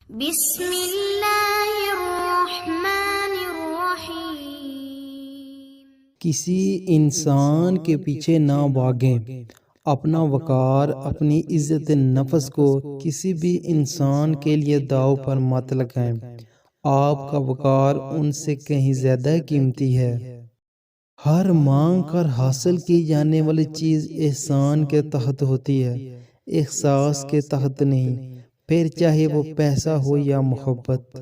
بسم اللہ الرحمن الرحیم۔ کسی انسان کے پیچھے نہ بھاگیں، اپنا وقار، اپنی عزت نفس کو کسی بھی انسان کے لیے داؤ پر مت لگائیں۔ آپ کا وقار ان سے کہیں زیادہ قیمتی ہے۔ ہر مانگ کر حاصل کی جانے والی چیز احسان کے تحت ہوتی ہے، احساس کے تحت نہیں، پھر چاہے وہ پیسہ ہو یا محبت۔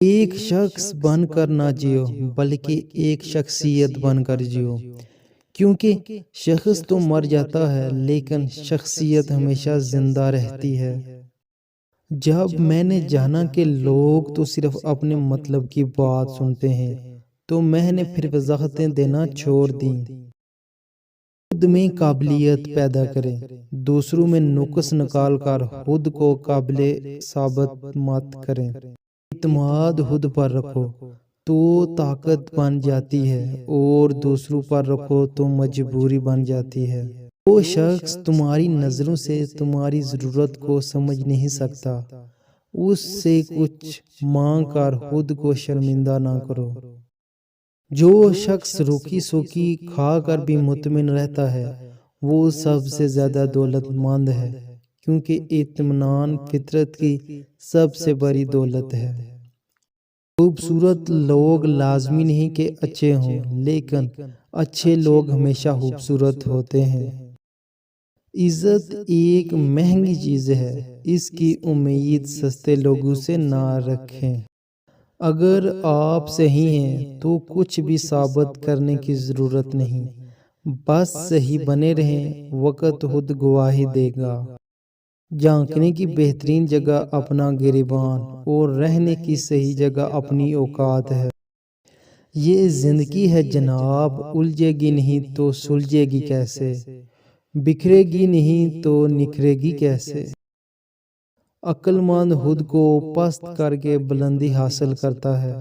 ایک شخص بن کر نہ جیو، بلکہ ایک شخصیت بن کر جیو، کیونکہ شخص تو مر جاتا ہے لیکن شخصیت ہمیشہ زندہ رہتی ہے۔ جب میں نے جانا کہ لوگ تو صرف اپنے مطلب کی بات سنتے ہیں، تو میں نے پھر وضاحتیں دینا چھوڑ دیں۔ خود میں قابلیت پیدا کریں، دوسروں میں نقص نکال کر خود کو قابل ثابت مت کریں۔ اعتماد خود پر رکھو تو طاقت بن جاتی ہے، اور دوسروں پر رکھو تو مجبوری بن جاتی ہے۔ وہ شخص تمہاری نظروں سے تمہاری ضرورت کو سمجھ نہیں سکتا، اس سے کچھ مانگ کر خود کو شرمندہ نہ کرو۔ جو شخص روکی سوکی کھا کر بھی مطمئن رہتا ہے، وہ سب سے زیادہ دولت مند ہے، کیونکہ اطمینان فطرت کی سب سے بڑی دولت ہے۔ خوبصورت لوگ لازمی نہیں کہ اچھے ہوں، لیکن اچھے لوگ ہمیشہ خوبصورت ہوتے ہیں۔ عزت ایک مہنگی چیز ہے، اس کی امید سستے لوگوں سے نہ رکھیں۔ اگر آپ صحیح ہیں تو کچھ بھی ثابت کرنے کی ضرورت نہیں، بس صحیح بنے رہیں، وقت خود گواہی دے گا۔ جھانکنے کی بہترین جگہ اپنا گریبان، اور رہنے کی صحیح جگہ اپنی اوقات ہے۔ یہ زندگی ہے جناب، الجھے گی نہیں تو سلجھے گی کیسے، بکھرے گی نہیں تو نکھرے گی کیسے۔ عقل مند خود کو پست کر کے بلندی حاصل کرتا ہے،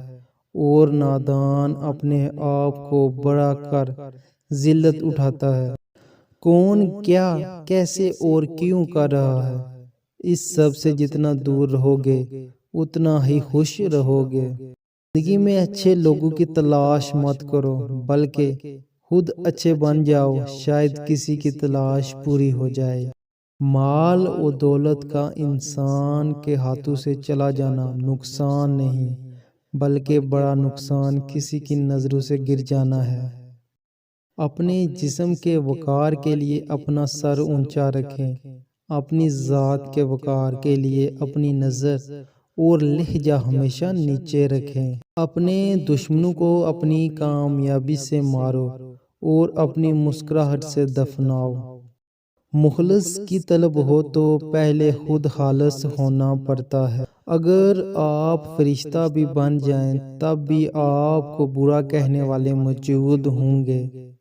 اور نادان اپنے آپ کو بڑا کر ذلت اٹھاتا ہے۔ کون کیا، کیسے اور کیوں کر رہا ہے، اس سب سے جتنا دور رہو گے اتنا ہی خوش رہو گے۔ زندگی میں اچھے لوگوں کی تلاش مت کرو، بلکہ خود اچھے بن جاؤ، شاید کسی کی تلاش پوری ہو جائے۔ مال و دولت کا انسان کے ہاتھوں سے چلا جانا نقصان نہیں، بلکہ بڑا نقصان کسی کی نظروں سے گر جانا ہے۔ اپنے جسم کے وقار کے لیے اپنا سر اونچا رکھیں، اپنی ذات کے وقار کے لیے اپنی نظر اور لہجہ ہمیشہ نیچے رکھیں۔ اپنے دشمنوں کو اپنی کامیابی سے مارو، اور اپنی مسکراہٹ سے دفناؤ۔ مخلص کی طلب ہو تو پہلے خود خالص ہونا پڑتا ہے۔ اگر آپ فرشتہ بھی بن جائیں تب بھی آپ کو برا کہنے والے موجود ہوں گے۔